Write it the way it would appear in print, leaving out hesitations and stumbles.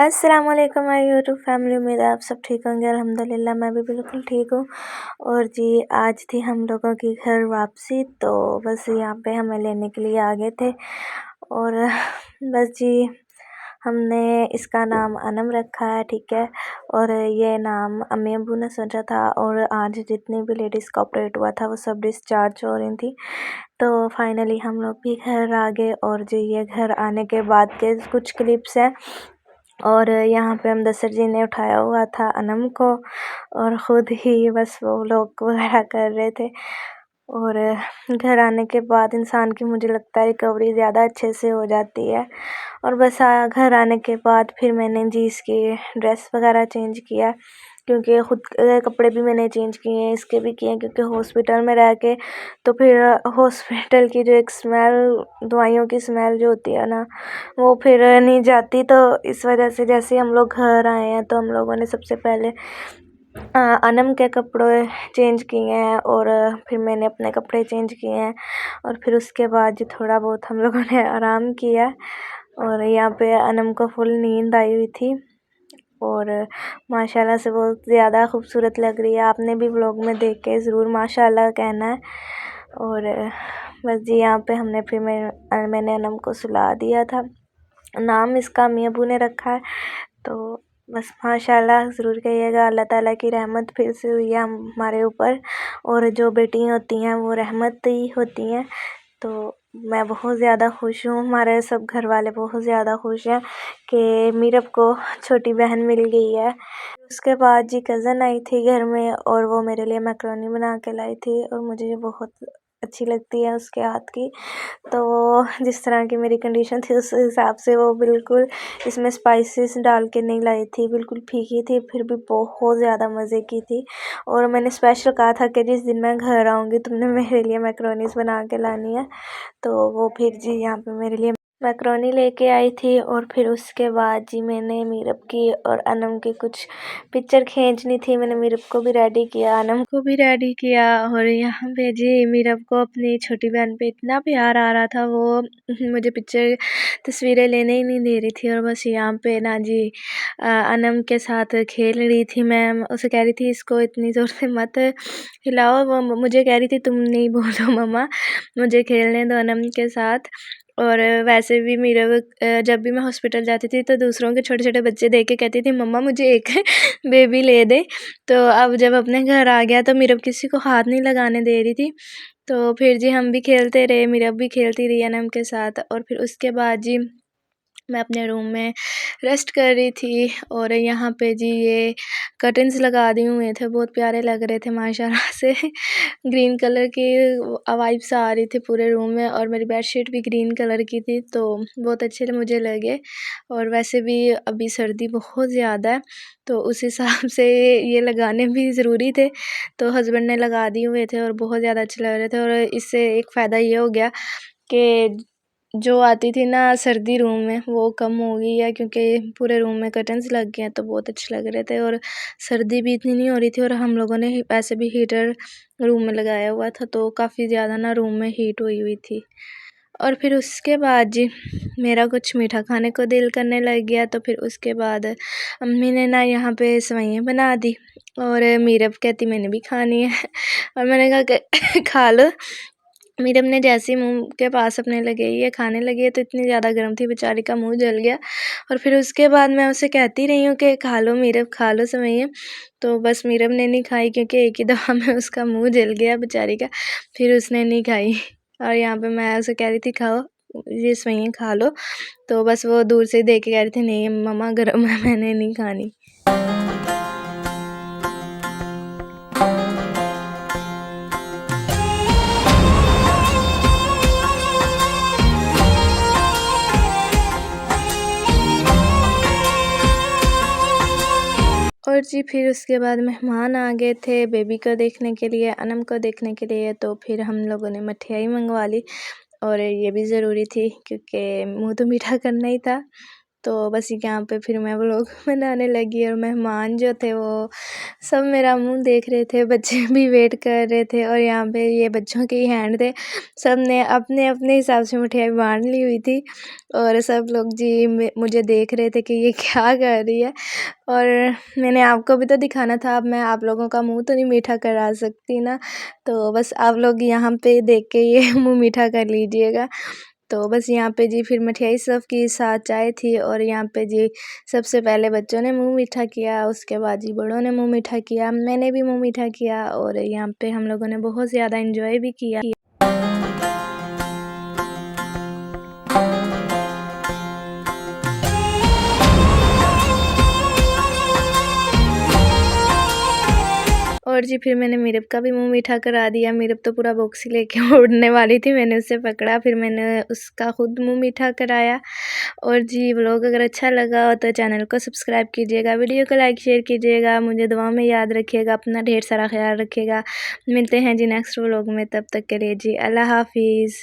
अस्सलाम वालेकुम my YouTube family. उम्मीद है आप सब ठीक होंगे। अल्हम्दुलिल्लाह मैं भी बिल्कुल ठीक हूँ। और जी आज थी हम लोगों की घर वापसी, तो बस यहाँ पे हमें लेने के लिए आ गए थे। और बस जी हमने इसका नाम अनम रखा है, ठीक है। और ये नाम अम्मी अबू ने सोचा था, और आज जितनी भी लेडीज़ का ऑपरेट हुआ था वो सब डिस्चार्ज हो रही थी। तो फाइनली हम लोग भी घर आ गए। और जी ये घर आने के बाद के कुछ क्लिप्स हैं। और यहाँ पे हम दसर जी ने उठाया हुआ था अनम को, और ख़ुद ही बस वो लोग वगैरह कर रहे थे। और घर आने के बाद इंसान की मुझे लगता है रिकवरी ज़्यादा अच्छे से हो जाती है। और बस घर आने के बाद फिर मैंने जी इसकी ड्रेस वगैरह चेंज किया, क्योंकि ख़ुद के कपड़े भी मैंने चेंज किए हैं, इसके भी किए हैं, क्योंकि हॉस्पिटल में रह के तो फिर हॉस्पिटल की जो एक स्मेल, दवाइयों की स्मेल जो होती है ना, वो फिर नहीं जाती। तो इस वजह से जैसे हम लोग घर आए हैं तो हम लोगों ने सबसे पहले अनम के कपड़े चेंज किए हैं, और फिर मैंने अपने कपड़े चेंज किए हैं। और फिर उसके बाद जो थोड़ा बहुत हम लोगों ने आराम किया। और यहाँ पे अनम को फुल नींद आई हुई थी, और माशाल्लाह से बहुत ज़्यादा खूबसूरत लग रही है। आपने भी व्लॉग में देख के ज़रूर माशाल्लाह कहना है। और बस जी यहाँ पे हमने फिर मैंने अनम को सुला दिया था। नाम इसका अम्मी अबू ने रखा है, तो बस माशाल्लाह ज़रूर कहिएगा। अल्लाह ताला की रहमत फिर से हुई है हमारे ऊपर, और जो बेटियाँ होती हैं वो रहमत ही होती हैं। तो मैं बहुत ज़्यादा खुश हूँ, हमारे सब घर वाले बहुत ज़्यादा खुश हैं कि मीरब को छोटी बहन मिल गई है। उसके बाद जी कज़न आई थी घर में, और वो मेरे लिए मैकरोनी बना के लाई थी, और मुझे ये बहुत अच्छी लगती है उसके हाथ की। तो वो जिस तरह की मेरी कंडीशन थी उस हिसाब से वो बिल्कुल इसमें स्पाइसेस डाल के नहीं लाई थी, बिल्कुल फीकी थी, फिर भी बहुत ज़्यादा मज़े की थी। और मैंने स्पेशल कहा था कि जिस दिन मैं घर आऊँगी तुमने मेरे लिए मैकरोनीस बना के लानी है। तो वो फिर जी यहाँ पे मेरे लिए मैकरोनी लेके आई थी। और फिर उसके बाद जी मैंने मीरब की और अनम की कुछ पिक्चर खींचनी थी, मैंने मीरब को भी रेडी किया, अनम को भी रेडी किया। और यहाँ पे जी मीरब को अपनी छोटी बहन पे इतना प्यार आ रहा था, वो मुझे पिक्चर तस्वीरें लेने ही नहीं दे रही थी। और बस यहाँ पे ना जी अनम के साथ खेल रही थी। मैं उसे कह रही थी इसको इतनी ज़ोर से मत हिलाओ, वो मुझे कह रही थी तुम नहीं बोलो मम्मा, मुझे खेलने दो अनम के साथ। और वैसे भी मेरा जब भी मैं हॉस्पिटल जाती थी तो दूसरों के छोटे छोटे बच्चे देख के कहती थी मम्मा मुझे एक बेबी ले दे। तो अब जब अपने घर आ गया तो मेरा किसी को हाथ नहीं लगाने दे रही थी। तो फिर जी हम भी खेलते रहे, मेरा भी खेलती रही अनम के साथ। और फिर उसके बाद जी मैं अपने रूम में रेस्ट कर रही थी। और यहाँ पे जी ये कर्टन्स लगा दिए हुए थे, बहुत प्यारे लग रहे थे माशाल्लाह से ग्रीन कलर की वाइब्स आ रही थी पूरे रूम में, और मेरी बेडशीट भी ग्रीन कलर की थी, तो बहुत अच्छे मुझे लगे। और वैसे भी अभी सर्दी बहुत ज़्यादा है, तो उस हिसाब से ये लगाने भी ज़रूरी थे, तो हस्बैंड ने लगा दिए हुए थे और बहुत ज़्यादा अच्छे लग रहे थे। और इससे एक फ़ायदा ये हो गया कि जो आती थी ना सर्दी रूम में वो कम हो गई है, क्योंकि पूरे रूम में कर्टन्स लग गए हैं तो बहुत अच्छे लग रहे थे, और सर्दी भी इतनी नहीं हो रही थी। और हम लोगों ने वैसे भी हीटर रूम में लगाया हुआ था, तो काफ़ी ज़्यादा ना रूम में हीट हुई हुई थी। और फिर उसके बाद जी मेरा कुछ मीठा खाने को दिल करने लग गया, तो फिर उसके बाद अम्मी ने ना यहाँ पे सेवइयाँ बना दी, और मीरब कहती मैंने भी खानी है और मैंने कहा कि खा लो। मीरब ने जैसे ही मुँह के पास अपने लगे ये खाने लगी है, तो इतनी ज़्यादा गर्म थी बेचारी का मुँह जल गया। और फिर उसके बाद मैं उसे कहती रही हूँ कि खा लो मीरब, खा लो सेवइयाँ। तो बस मीरब ने नहीं खाई, क्योंकि एक ही दफ़ा में उसका मुँह जल गया बेचारी का, फिर उसने नहीं खाई। और यहाँ पे मैं उसे कह रही थी खाओ ये सेवइयाँ खा लो, तो बस वो दूर से देख के कह रही थी नहीं मम्मा गरम है, मैंने नहीं खानी। और जी फिर उसके बाद मेहमान आ गए थे बेबी को देखने के लिए, अनम को देखने के लिए, तो फिर हम लोगों ने मठियाई मंगवा ली। और ये भी ज़रूरी थी, क्योंकि मुँह तो मीठा करना ही था। तो बस यहाँ पे फिर मैं व्लॉग बनाने लगी और मेहमान जो थे वो सब मेरा मुंह देख रहे थे, बच्चे भी वेट कर रहे थे और यहाँ पे ये बच्चों के ही हैंड थे। सब ने अपने अपने हिसाब से मिठाई बांट ली हुई थी और सब लोग जी मुझे देख रहे थे कि ये क्या कर रही है। और मैंने आपको भी तो दिखाना था, अब मैं आप लोगों का मुंह तो नहीं मीठा करा सकती ना, तो बस आप लोग यहाँ पे देख के ये मुंह मीठा कर लीजिएगा। तो बस यहाँ पे जी फिर मिठाई सर्व की, साथ चाय थी और यहाँ पे जी सबसे पहले बच्चों ने मुंह मीठा किया, उसके बाद जी बड़ों ने मुंह मीठा किया, मैंने भी मुंह मीठा किया और यहाँ पे हम लोगों ने बहुत ज़्यादा एंजॉय भी किया। और जी फिर मैंने मीरब का भी मुंह मीठा करा दिया। मीरब तो पूरा बॉक्स ही लेके उड़ने वाली थी, मैंने उसे पकड़ा, फिर मैंने उसका खुद मुंह मीठा कराया। और जी व्लॉग अगर अच्छा लगा हो तो चैनल को सब्सक्राइब कीजिएगा, वीडियो को लाइक शेयर कीजिएगा, मुझे दुआ में याद रखिएगा, अपना ढेर सारा ख्याल रखिएगा। मिलते हैं जी नेक्स्ट व्लॉग में, तब तक के लिए जी अल्लाह हाफिज़।